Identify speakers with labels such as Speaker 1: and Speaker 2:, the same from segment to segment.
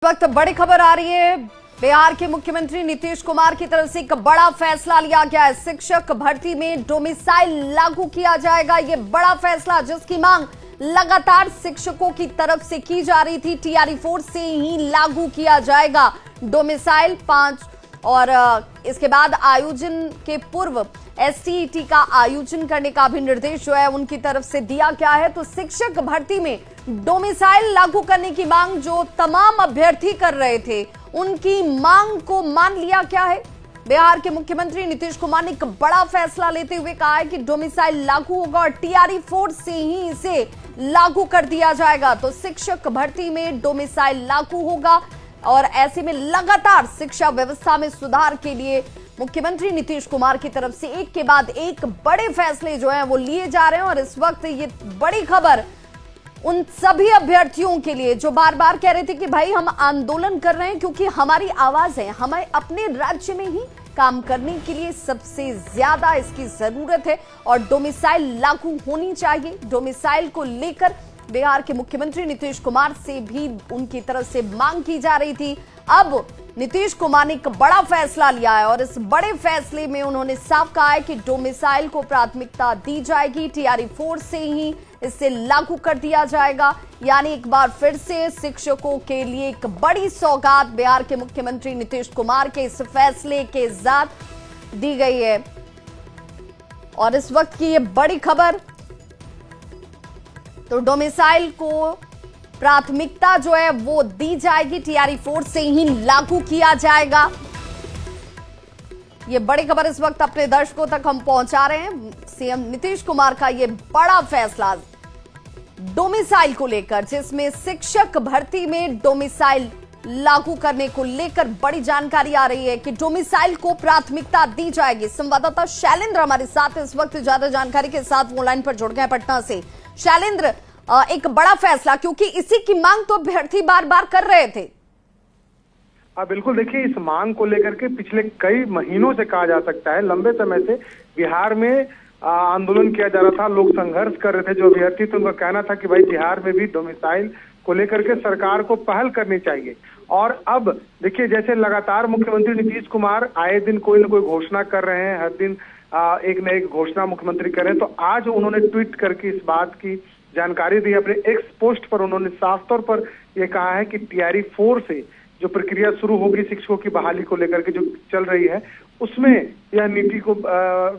Speaker 1: वक्त बड़ी खबर आ रही है। बिहार के मुख्यमंत्री नीतीश कुमार की तरफ से एक बड़ा फैसला लिया गया है। शिक्षक भर्ती में डोमिसाइल लागू किया जाएगा। ये बड़ा फैसला जिसकी मांग लगातार शिक्षकों की तरफ से की जा रही थी, TRE-4 से ही लागू किया जाएगा डोमिसाइल 5। और इसके बाद आयोजन के पूर्व STET का आयोजन करने का भी निर्देश जो है उनकी तरफ से दिया गया है। तो शिक्षक भर्ती में डोमिसाइल लागू करने की मांग जो तमाम अभ्यर्थी कर रहे थे, उनकी मांग को मान लिया गया है। बिहार के मुख्यमंत्री नीतीश कुमार ने एक बड़ा फैसला लेते हुए कहा है कि डोमिसाइल लागू होगा और TRE-4 से ही इसे लागू कर दिया जाएगा। तो शिक्षक भर्ती में डोमिसाइल लागू होगा और ऐसे में लगातार शिक्षा व्यवस्था में सुधार के लिए मुख्यमंत्री नीतीश कुमार की तरफ से एक के बाद एक बड़े फैसले जो हैं वो लिए जा रहे हैं। और इस वक्त ये बड़ी खबर उन सभी अभ्यर्थियों के लिए जो बार बार कह रहे थे कि भाई हम आंदोलन कर रहे हैं क्योंकि हमारी आवाज है, हमें अपने राज्य में ही काम करने के लिए सबसे ज्यादा इसकी जरूरत है और डोमिसाइल लागू होनी चाहिए। डोमिसाइल को लेकर बिहार के मुख्यमंत्री नीतीश कुमार से भी उनकी तरफ से मांग की जा रही थी। अब नीतीश कुमार ने एक बड़ा फैसला लिया है और इस बड़े फैसले में उन्होंने साफ कहा है कि डोमिसाइल को प्राथमिकता दी जाएगी, TRE-4 से ही इसे लागू कर दिया जाएगा। यानी एक बार फिर से शिक्षकों के लिए एक बड़ी सौगात बिहार के मुख्यमंत्री नीतीश कुमार के इस फैसले के साथ दी गई है। और इस वक्त की ये बड़ी खबर, तो डोमिसाइल को प्राथमिकता जो है वो दी जाएगी, TRE-4 से ही लागू किया जाएगा। ये बड़ी खबर इस वक्त अपने दर्शकों तक हम पहुंचा रहे हैं। सीएम नीतीश कुमार का ये बड़ा फैसला डोमिसाइल को लेकर, जिसमें शिक्षक भर्ती में डोमिसाइल लागू करने को लेकर बड़ी जानकारी आ रही है कि डोमिसाइल को प्राथमिकता दी जाएगी। संवाददाता शैलेंद्र हमारे साथ इस वक्त ज्यादा जानकारी के साथ फोन लाइन पर जुड़ गए पटना से। शैलेंद्र, एक बड़ा फैसला, क्योंकि इसी की मांग तो अभ्यर्थी बार बार कर रहे थे।
Speaker 2: बिल्कुल, देखिए इस मांग को लेकर के पिछले कई महीनों से कहा जा सकता है, लंबे समय से बिहार में आंदोलन किया जा रहा था, लोग संघर्ष कर रहे थे। जो अभ्यर्थी थे उनका कहना था कि भाई बिहार में भी डोमिसाइल को लेकर के सरकार को पहल करनी चाहिए। और अब देखिए जैसे लगातार मुख्यमंत्री नीतीश कुमार आए दिन कोई न कोई घोषणा कर रहे हैं, हर दिन एक न एक घोषणा मुख्यमंत्री कर रहे हैं। तो आज उन्होंने ट्वीट करके इस बात की जानकारी दी। अपने एक्स पोस्ट पर उन्होंने साफ तौर पर यह कहा है कि TRE-4 से जो प्रक्रिया शुरू होगी शिक्षकों की बहाली को लेकर के जो चल रही है, उसमें यह नीति को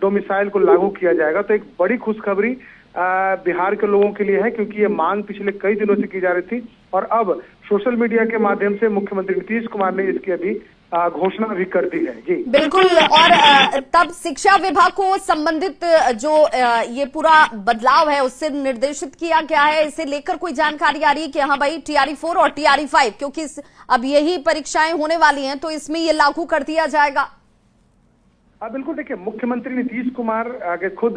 Speaker 2: डोमिसाइल को लागू किया जाएगा। तो एक बड़ी खुशखबरी बिहार के लोगों के लिए है, क्योंकि ये मांग पिछले कई दिनों से की जा रही थी और अब सोशल मीडिया के माध्यम से मुख्यमंत्री नीतीश कुमार ने इसकी अभी घोषणा भी कर दी है। जी
Speaker 1: बिल्कुल। और तब शिक्षा विभाग को संबंधित जो ये पूरा बदलाव है उससे निर्देशित किया गया है, इसे लेकर कोई जानकारी आ रही है कि हाँ भाई TRE-4 और TRE-5, क्योंकि अब यही परीक्षाएं होने वाली हैं तो इसमें ये लागू कर दिया जाएगा।
Speaker 2: बिल्कुल, देखिए मुख्यमंत्री नीतीश कुमार आगे खुद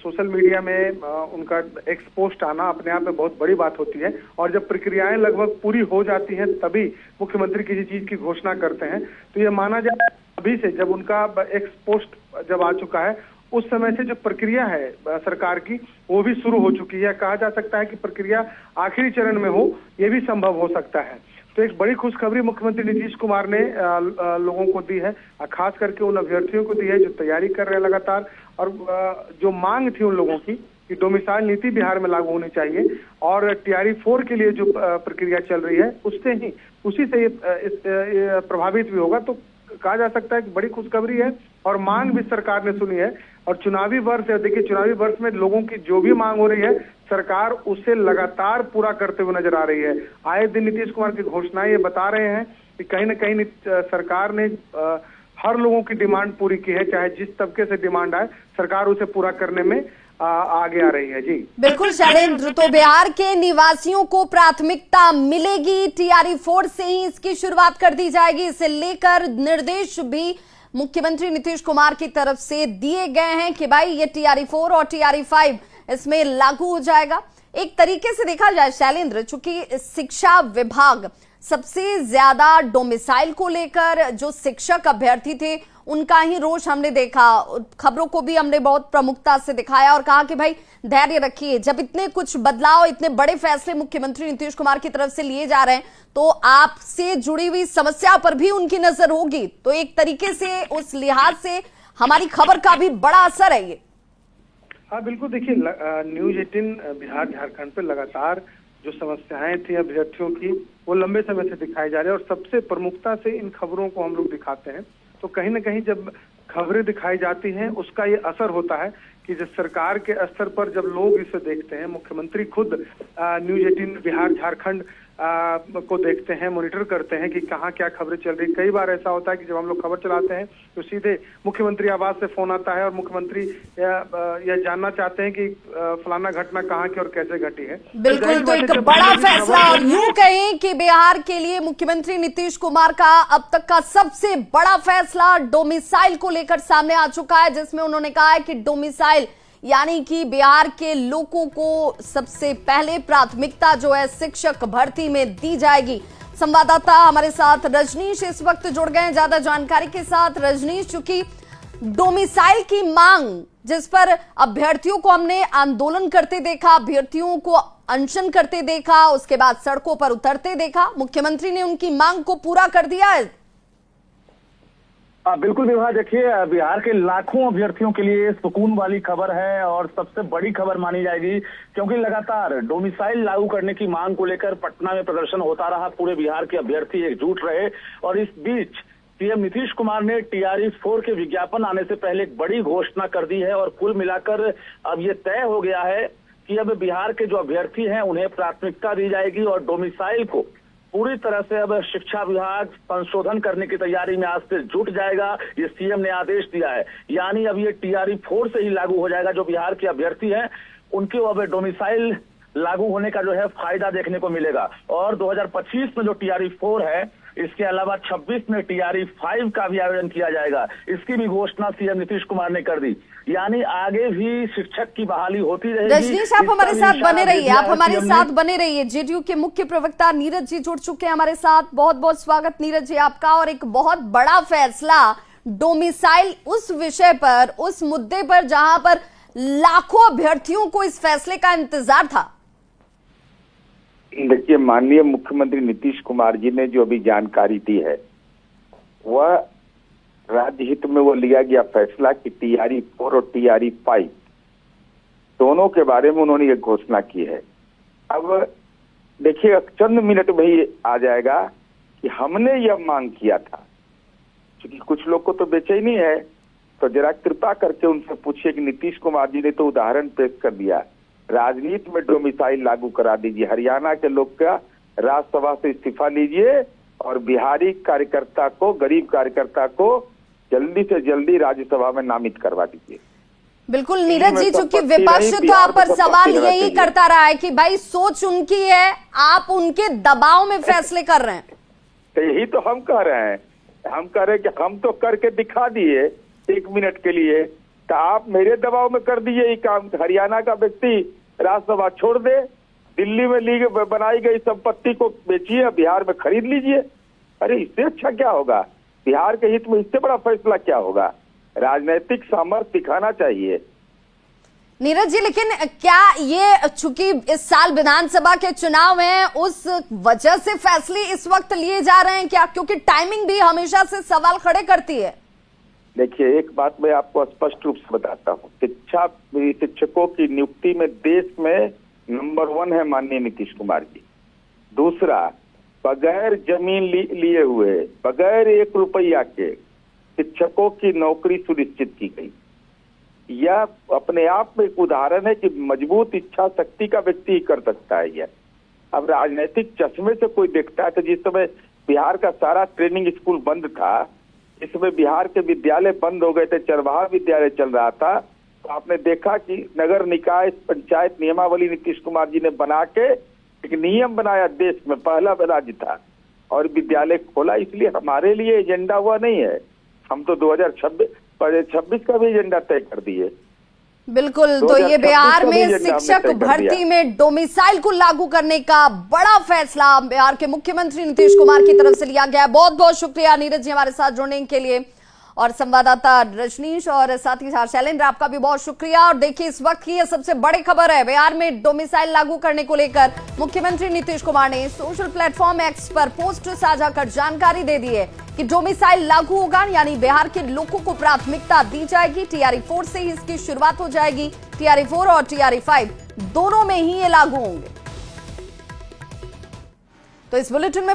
Speaker 2: सोशल मीडिया में उनका एक्स पोस्ट आना अपने आप में बहुत बड़ी बात होती है। और जब प्रक्रियाएं लगभग पूरी हो जाती हैं तभी मुख्यमंत्री किसी चीज की घोषणा करते हैं। तो ये माना जाए अभी से जब उनका एक्स पोस्ट जब आ चुका है, उस समय से जो प्रक्रिया है सरकार की वो भी शुरू हो चुकी है। कहा जा सकता है कि प्रक्रिया आखिरी चरण में हो, ये भी संभव हो सकता है। तो एक बड़ी खुशखबरी मुख्यमंत्री नीतीश कुमार ने लोगों को दी है, खास करके उन अभ्यर्थियों को दी है जो तैयारी कर रहे हैं लगातार। और जो मांग थी उन लोगों की कि डोमिसाइल नीति बिहार में लागू होनी चाहिए और TRE-4 के लिए जो प्रक्रिया चल रही है उसी से ये प्रभावित भी होगा। तो कहा जा सकता है कि बड़ी खुशखबरी है और मांग भी सरकार ने सुनी है। और चुनावी वर्ष है, देखिए चुनावी वर्ष में लोगों की जो भी मांग हो रही है सरकार उसे लगातार पूरा करते हुए नजर आ रही है। आए दिन नीतीश कुमार की घोषणाएं ये बता रहे हैं कि कहीं न कहीं सरकार ने हर लोगों की डिमांड पूरी की है, चाहे जिस तबके से डिमांड आए सरकार उसे पूरा करने में आगे आ रही है। जी
Speaker 1: बिल्कुल शैलेंद्र, तो बिहार के निवासियों को प्राथमिकता मिलेगी, TRE-4 से ही इसकी शुरुआत कर दी जाएगी। इसे लेकर निर्देश भी मुख्यमंत्री नीतीश कुमार की तरफ से दिए गए हैं कि भाई ये TRE-4 और TRE-5 इसमें लागू हो जाएगा। एक तरीके से देखा जाए शैलेंद्र, चूंकि शिक्षा विभाग सबसे ज्यादा डोमिसाइल को लेकर जो शिक्षक अभ्यर्थी थे उनका ही रोष हमने देखा। खबरों को भी हमने बहुत प्रमुखता से दिखाया और कहा कि भाई धैर्य रखिए। जब इतने कुछ बदलाव, इतने बड़े फैसले मुख्यमंत्री नीतीश कुमार की तरफ से लिए जा रहे हैं तो आपसे जुड़ी हुई समस्या पर भी उनकी नजर होगी। तो एक तरीके से उस लिहाज से हमारी खबर का भी बड़ा असर है ये।
Speaker 2: हाँ बिल्कुल, देखिए न्यूज 18 बिहार झारखंड पे लगातार जो समस्याएं थी अभ्यर्थियों की वो लंबे समय से दिखाई जा रही है और सबसे प्रमुखता से इन खबरों को हम लोग दिखाते हैं। तो कहीं ना कहीं जब खबरें दिखाई जाती हैं उसका ये असर होता है कि जब सरकार के स्तर पर जब लोग इसे देखते हैं, मुख्यमंत्री खुद न्यूज 18 बिहार झारखंड को देखते हैं, मॉनिटर करते हैं कि कहाँ क्या खबरें चल रही। कई बार ऐसा होता है कि जब हम लोग खबर चलाते हैं तो सीधे मुख्यमंत्री आवास से फोन आता है और मुख्यमंत्री यह जानना चाहते हैं कि फलाना घटना कहाँ की और कैसे घटी है।
Speaker 1: बिल्कुल, तो एक बड़ा फैसला और यूं कहें कि बिहार के लिए मुख्यमंत्री नीतीश कुमार का अब तक का सबसे बड़ा फैसला डोमिसाइल को लेकर सामने आ चुका है, जिसमें उन्होंने कहा है कि डोमिसाइल यानी कि बिहार के लोगों को सबसे पहले प्राथमिकता जो है शिक्षक भर्ती में दी जाएगी। संवाददाता हमारे साथ रजनीश इस वक्त जुड़ गए हैं ज्यादा जानकारी के साथ। रजनीश, चूंकि डोमिसाइल की मांग जिस पर अभ्यर्थियों को हमने आंदोलन करते देखा, अभ्यर्थियों को अनशन करते देखा, उसके बाद सड़कों पर उतरते देखा, मुख्यमंत्री ने उनकी मांग को पूरा कर दिया है।
Speaker 3: बिल्कुल विवाह, देखिए बिहार के लाखों अभ्यर्थियों के लिए सुकून वाली खबर है और सबसे बड़ी खबर मानी जाएगी, क्योंकि लगातार डोमिसाइल लागू करने की मांग को लेकर पटना में प्रदर्शन होता रहा। पूरे बिहार के अभ्यर्थी एकजुट रहे और इस बीच सीएम नीतीश कुमार ने TRE-4 के विज्ञापन आने से पहले एक बड़ी घोषणा कर दी है और कुल मिलाकर अब ये तय हो गया है कि अब बिहार के जो अभ्यर्थी हैं उन्हें प्राथमिकता दी जाएगी और डोमिसाइल को पूरी तरह से अब शिक्षा विभाग संशोधन करने की तैयारी में आज से जुट जाएगा। ये सीएम ने आदेश दिया है, यानी अब ये TRE-4 से ही लागू हो जाएगा। जो बिहार के अभ्यर्थी हैं उनको अब डोमिसाइल लागू होने का जो है फायदा देखने को मिलेगा। और 2025 में जो TRE-4 है, इसके अलावा 26 में TRE-5 का भी आयोजन किया जाएगा। इसकी भी घोषणा सीएम नीतीश कुमार ने कर दी, यानी आगे भी शिक्षक की बहाली होती रहेगी।
Speaker 1: रजनीश, आप हमारे साथ बने रहिए, आप हमारे साथ बने रहिए। जेडीयू के मुख्य प्रवक्ता नीरज जी जुड़ चुके हैं हमारे साथ। बहुत बहुत स्वागत नीरज जी आपका। और एक बहुत बड़ा फैसला डोमिसाइल, उस विषय पर, उस मुद्दे पर जहां पर लाखों अभ्यर्थियों को इस फैसले का इंतजार था।
Speaker 4: देखिए, माननीय मुख्यमंत्री नीतीश कुमार जी ने जो अभी जानकारी दी है वह राज्य हित में वो लिया गया फैसला कि TRE-4 और TRE-5 दोनों के बारे में उन्होंने ये घोषणा की है। अब देखिए, चंद मिनट में ही आ जाएगा कि हमने यह मांग किया था। क्योंकि कुछ लोग को तो बेचैनी है, तो जरा कृपा करके उनसे पूछिए कि नीतीश कुमार जी ने तो उदाहरण पेश कर दिया, राजनीति में डोमिसाइल लागू करा दीजिए। हरियाणा के लोग का राज्यसभा से इस्तीफा लीजिए और बिहारी कार्यकर्ता को, गरीब कार्यकर्ता को जल्दी से जल्दी राज्यसभा में नामित करवा दीजिए।
Speaker 1: बिल्कुल नीरज जी, चूंकि विपक्ष तो आप पर सवाल यही करता रहा है कि भाई सोच उनकी है, आप उनके दबाव में फैसले कर रहे हैं।
Speaker 4: तो यही तो हम कह रहे हैं, हम कह रहे हैं कि हम तो करके दिखा दिए 1 मिनट के लिए, तो आप मेरे दबाव में कर दीजिए ये काम। हरियाणा का व्यक्ति राज्यसभा छोड़ दे, दिल्ली में बनाई गई संपत्ति को बेचिए, बिहार में खरीद लीजिए। अरे इससे अच्छा क्या होगा? बिहार के हित में इससे बड़ा फैसला क्या होगा? राजनीतिक सामर्थ्य दिखाना चाहिए।
Speaker 1: नीरज जी, लेकिन क्या ये, चूंकि इस साल विधानसभा के चुनाव हैं, उस वजह से फैसले इस वक्त लिए जा रहे हैं क्या? क्योंकि टाइमिंग भी हमेशा से सवाल खड़े करती है।
Speaker 4: देखिए, एक बात मैं आपको स्पष्ट रूप से बताता हूँ, शिक्षकों की नियुक्ति में देश में नंबर 1 है माननीय नीतीश कुमार जी। दूसरा, बगैर जमीन लिए हुए, बगैर 1 रुपया के शिक्षकों की नौकरी सुनिश्चित की गई। यह अपने आप में एक उदाहरण है कि मजबूत इच्छा शक्ति का व्यक्ति ही कर सकता है यह। अब राजनीतिक चश्मे से कोई देखता है तो जिस समय बिहार का सारा ट्रेनिंग स्कूल बंद था, इसमें बिहार के विद्यालय बंद हो गए थे, चरवाहा विद्यालय चल रहा था, तो आपने देखा कि नगर निकाय पंचायत नियमावली नीतीश कुमार जी ने बना के एक नियम बनाया, देश में पहला राज्य था, और विद्यालय खोला। इसलिए हमारे लिए एजेंडा हुआ नहीं है, हम तो 2026 का भी एजेंडा तय कर दिए।
Speaker 1: बिल्कुल, तो ये बिहार में शिक्षक भर्ती में डोमिसाइल को लागू करने का बड़ा फैसला बिहार के मुख्यमंत्री नीतीश कुमार की तरफ से लिया गया है। बहुत बहुत शुक्रिया नीरज जी हमारे साथ जुड़ने के लिए। और संवाददाता रजनीश और साथ ही साथ शैलेंद्र, आपका भी बहुत शुक्रिया। और देखिए, इस वक्त की ये सबसे बड़ी खबर है, बिहार में डोमिसाइल लागू करने को लेकर मुख्यमंत्री नीतीश कुमार ने सोशल प्लेटफॉर्म एक्स पर पोस्ट साझा कर जानकारी दे दी है कि डोमिसाइल लागू होगा, यानी बिहार के लोगों को प्राथमिकता दी जाएगी। TRE 4 से ही इसकी शुरुआत हो जाएगी। TRE 4 और TRE 5 दोनों में ही ये लागू होंगे। तो इस बुलेटिन में